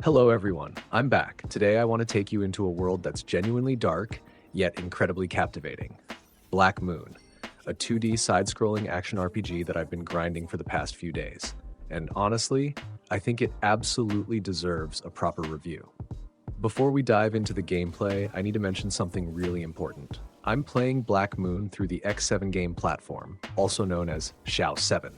Hello everyone, I'm back. Today I want to take you into a world that's genuinely dark, yet incredibly captivating. Black Moon, a 2D side-scrolling action RPG that I've been grinding for the past few days. And honestly, I think it absolutely deserves a proper review. Before we dive into the gameplay, I need to mention something really important. I'm playing Black Moon through the x7Game platform, also known as Xiao 7.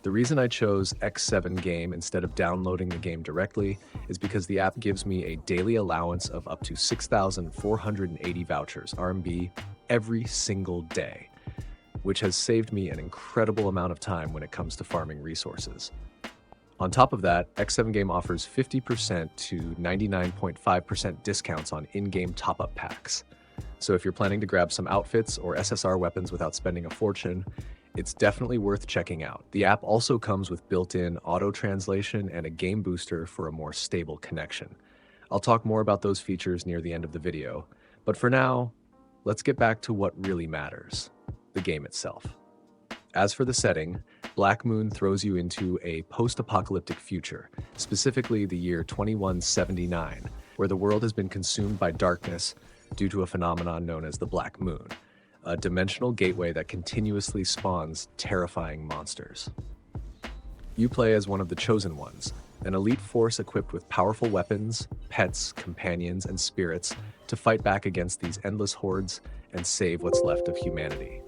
The reason I chose x7Game instead of downloading the game directly is because the app gives me a daily allowance of up to 6,480 vouchers, RMB, every single day, which has saved me an incredible amount of time when it comes to farming resources. On top of that, x7Game offers 50% to 99.5% discounts on in-game top-up packs. So if you're planning to grab some outfits or SSR weapons without spending a fortune, it's definitely worth checking out. The app also comes with built-in auto-translation and a game booster for a more stable connection. I'll talk more about those features near the end of the video, but for now, let's get back to what really matters, the game itself. As for the setting, Black Moon throws you into a post-apocalyptic future, specifically the year 2179, where the world has been consumed by darkness due to a phenomenon known as the Black Moon, a dimensional gateway that continuously spawns terrifying monsters. You play as one of the Chosen Ones, an elite force equipped with powerful weapons, pets, companions, and spirits to fight back against these endless hordes and save what's left of humanity.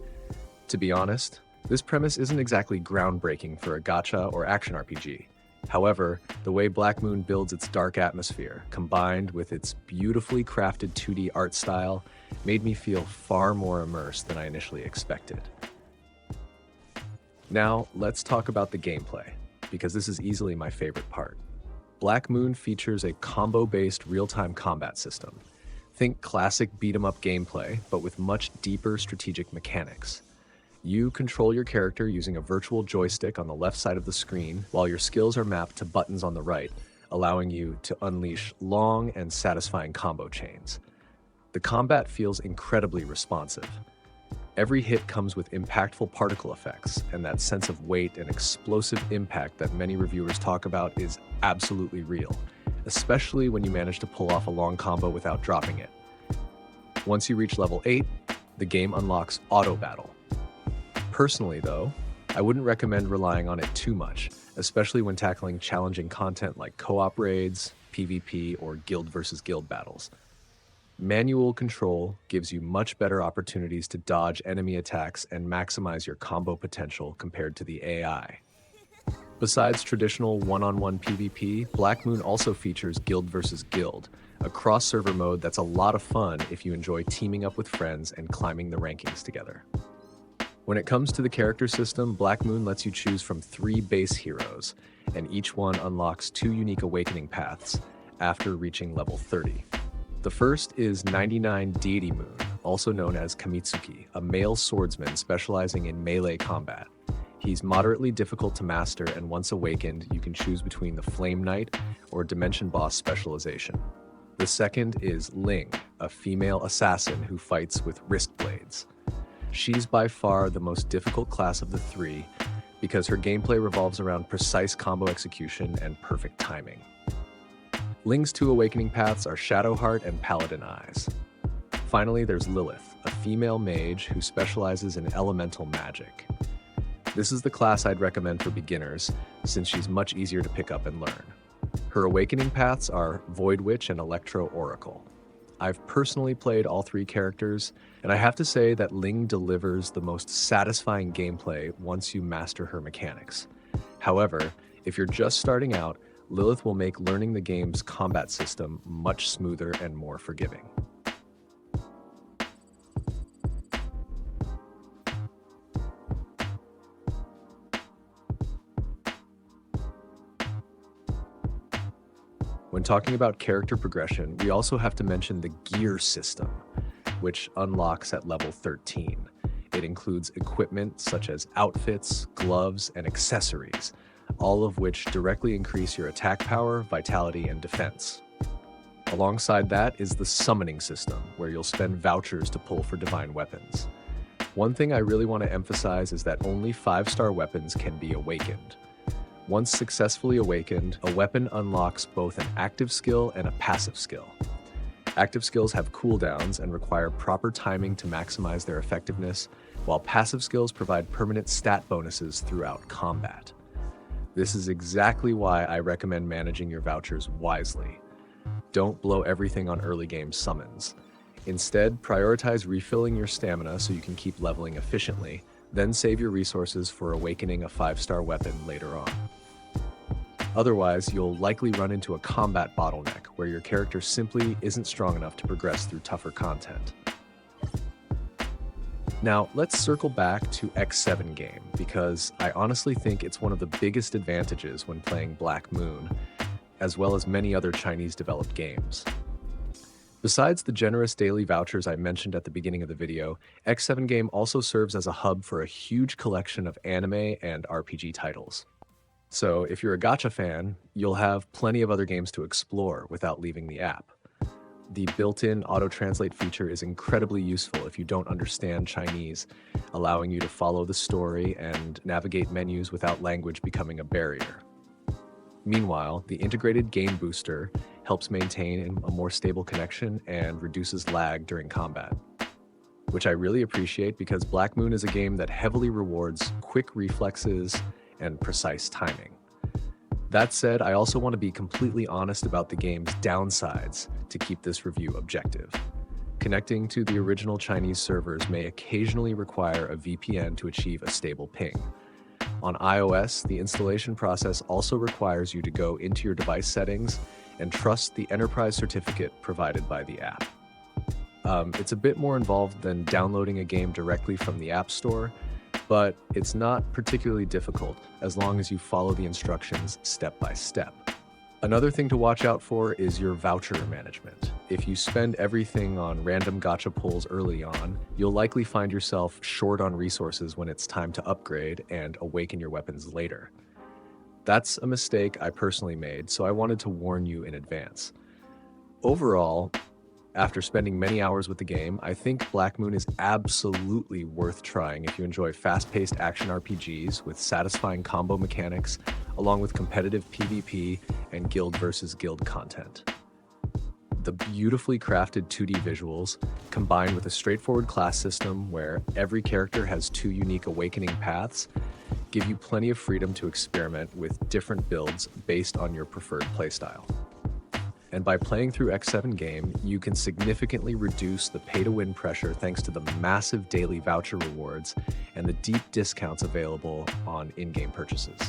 To be honest, this premise isn't exactly groundbreaking for a gacha or action RPG. However, the way Black Moon builds its dark atmosphere, combined with its beautifully crafted 2D art style, made me feel far more immersed than I initially expected. Now, let's talk about the gameplay, because this is easily my favorite part. Black Moon features a combo-based real-time combat system. Think classic beat-em-up gameplay, but with much deeper strategic mechanics. You control your character using a virtual joystick on the left side of the screen, while your skills are mapped to buttons on the right, allowing you to unleash long and satisfying combo chains. The combat feels incredibly responsive. Every hit comes with impactful particle effects, and that sense of weight and explosive impact that many reviewers talk about is absolutely real, especially when you manage to pull off a long combo without dropping it. Once you reach level 8, the game unlocks Auto Battle. Personally, though, I wouldn't recommend relying on it too much, especially when tackling challenging content like co-op raids, PvP, or guild versus guild battles. Manual control gives you much better opportunities to dodge enemy attacks and maximize your combo potential compared to the AI. Besides traditional one-on-one PvP, Black Moon also features guild versus guild, a cross-server mode that's a lot of fun if you enjoy teaming up with friends and climbing the rankings together. When it comes to the character system, Black Moon lets you choose from 3 base heroes, and each one unlocks 2 unique awakening paths after reaching level 30. The first is 99 Deity Moon, also known as Kamitsuki, a male swordsman specializing in melee combat. He's moderately difficult to master, and once awakened, you can choose between the Flame Knight or Dimension Boss specialization. The second is Ling, a female assassin who fights with wrist blades. She's by far the most difficult class of the 3 because her gameplay revolves around precise combo execution and perfect timing. Ling's 2 awakening paths are Shadowheart and Paladin Eyes. Finally, there's Lilith, a female mage who specializes in elemental magic. This is the class I'd recommend for beginners, since she's much easier to pick up and learn. Her awakening paths are Void Witch and Electro Oracle. I've personally played all 3 characters, and I have to say that Ling delivers the most satisfying gameplay once you master her mechanics. However, if you're just starting out, Lilith will make learning the game's combat system much smoother and more forgiving. When talking about character progression, we also have to mention the gear system, which unlocks at level 13. It includes equipment such as outfits, gloves, and accessories, all of which directly increase your attack power, vitality, and defense. Alongside that is the summoning system, where you'll spend vouchers to pull for divine weapons. One thing I really want to emphasize is that only 5-star weapons can be awakened. Once successfully awakened, a weapon unlocks both an active skill and a passive skill. Active skills have cooldowns and require proper timing to maximize their effectiveness, while passive skills provide permanent stat bonuses throughout combat. This is exactly why I recommend managing your vouchers wisely. Don't blow everything on early game summons. Instead, prioritize refilling your stamina so you can keep leveling efficiently, then save your resources for awakening a 5-star weapon later on. Otherwise, you'll likely run into a combat bottleneck where your character simply isn't strong enough to progress through tougher content. Now, let's circle back to X7Game, because I honestly think it's one of the biggest advantages when playing Black Moon, as well as many other Chinese-developed games. Besides the generous daily vouchers I mentioned at the beginning of the video, X7Game also serves as a hub for a huge collection of anime and RPG titles. So if you're a gacha fan, you'll have plenty of other games to explore without leaving the app. The built-in auto-translate feature is incredibly useful if you don't understand Chinese, allowing you to follow the story and navigate menus without language becoming a barrier. Meanwhile, the integrated game booster helps maintain a more stable connection and reduces lag during combat, which I really appreciate because Black Moon is a game that heavily rewards quick reflexes and precise timing. That said, I also want to be completely honest about the game's downsides to keep this review objective. Connecting to the original Chinese servers may occasionally require a VPN to achieve a stable ping. On iOS, the installation process also requires you to go into your device settings and trust the enterprise certificate provided by the app. It's a bit more involved than downloading a game directly from the App Store, but it's not particularly difficult as long as you follow the instructions step by step. Another thing to watch out for is your voucher management. If you spend everything on random gacha pulls early on, you'll likely find yourself short on resources when it's time to upgrade and awaken your weapons later. That's a mistake I personally made, so I wanted to warn you in advance. Overall, after spending many hours with the game, I think Black Moon is absolutely worth trying if you enjoy fast-paced action RPGs with satisfying combo mechanics, along with competitive PvP and guild versus guild content. The beautifully crafted 2D visuals, combined with a straightforward class system where every character has 2 unique awakening paths, give you plenty of freedom to experiment with different builds based on your preferred playstyle. And by playing through X7Game, you can significantly reduce the pay-to-win pressure thanks to the massive daily voucher rewards and the deep discounts available on in-game purchases.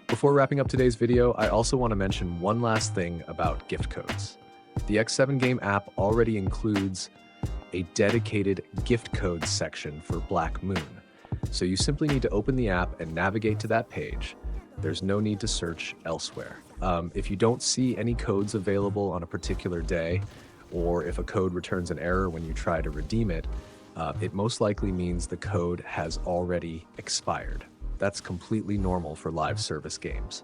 Before wrapping up today's video, I also want to mention one last thing about gift codes. The X7Game app already includes a dedicated gift codes section for Black Moon, so you simply need to open the app and navigate to that page. There's no need to search elsewhere. If you don't see any codes available on a particular day, or if a code returns an error when you try to redeem it, it most likely means the code has already expired. That's completely normal for live service games.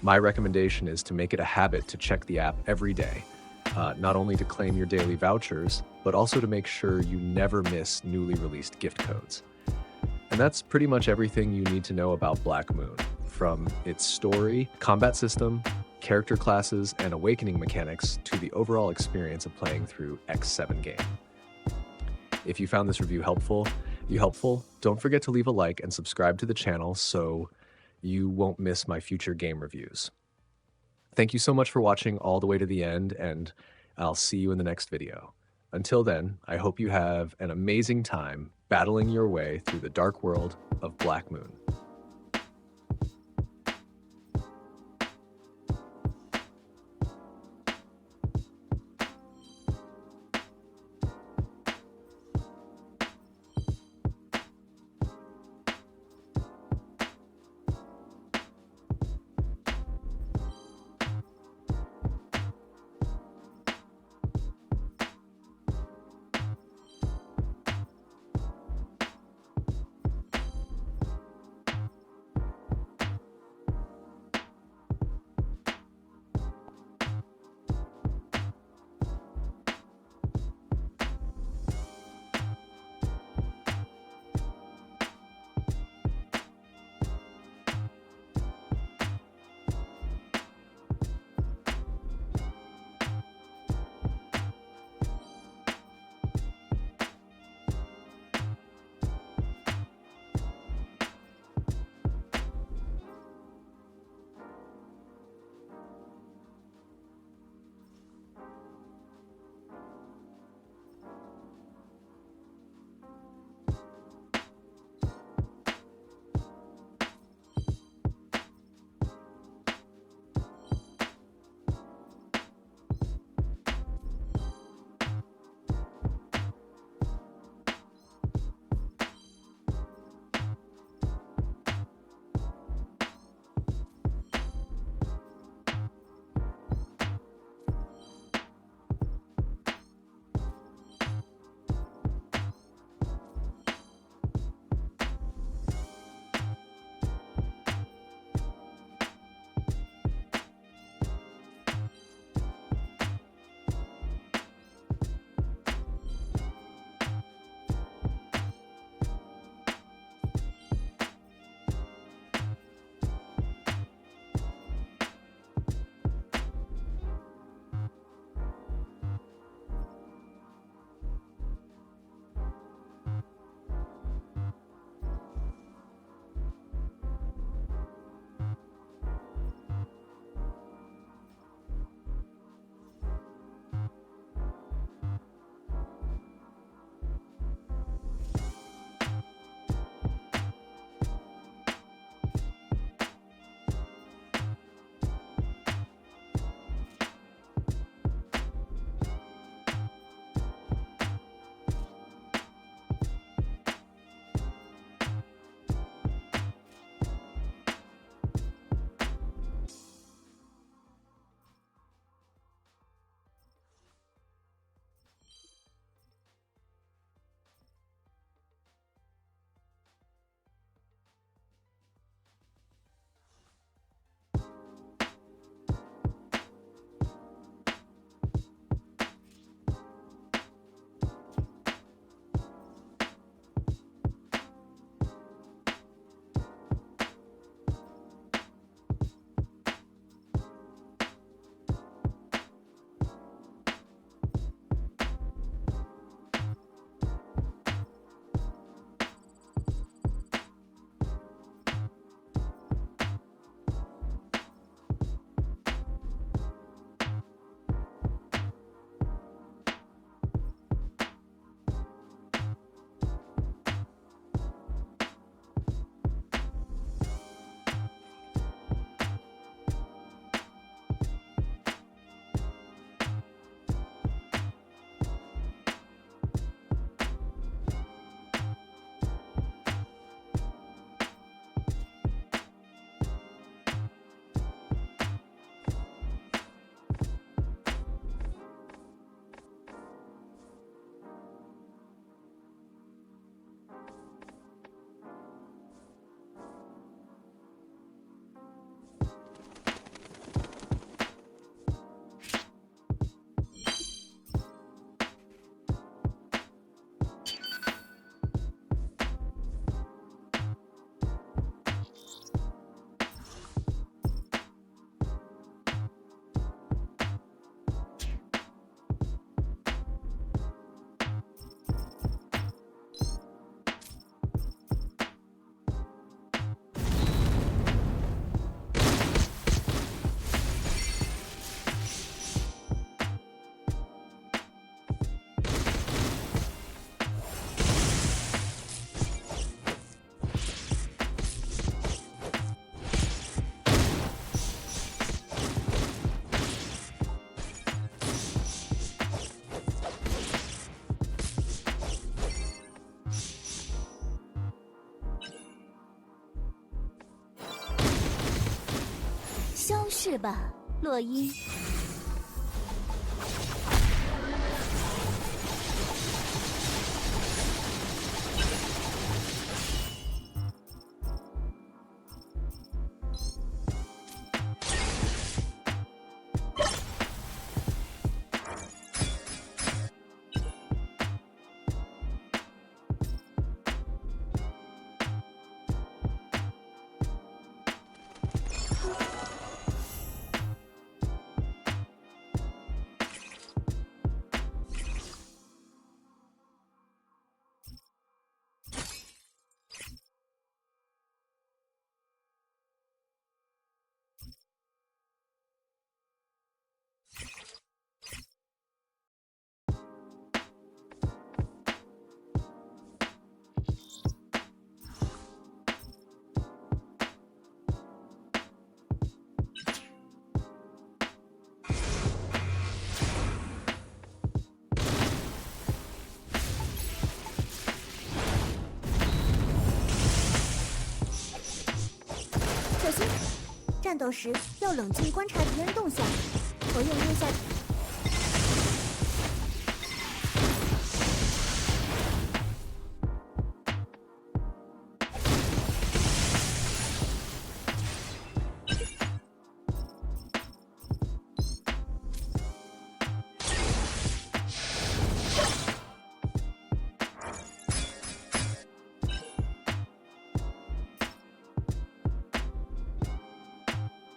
My recommendation is to make it a habit to check the app every day, not only to claim your daily vouchers, but also to make sure you never miss newly released gift codes. And that's pretty much everything you need to know about Black Moon, from its story, combat system, character classes, and awakening mechanics to the overall experience of playing through X7Game. If you found this review helpful, don't forget to leave a like and subscribe to the channel so you won't miss my future game reviews. Thank you so much for watching all the way to the end, and I'll see you in the next video. Until then, I hope you have an amazing time battling your way through the dark world of Black Moon. 消逝吧，洛伊。小心，战斗时要冷静观察敌人动向，不用丢下。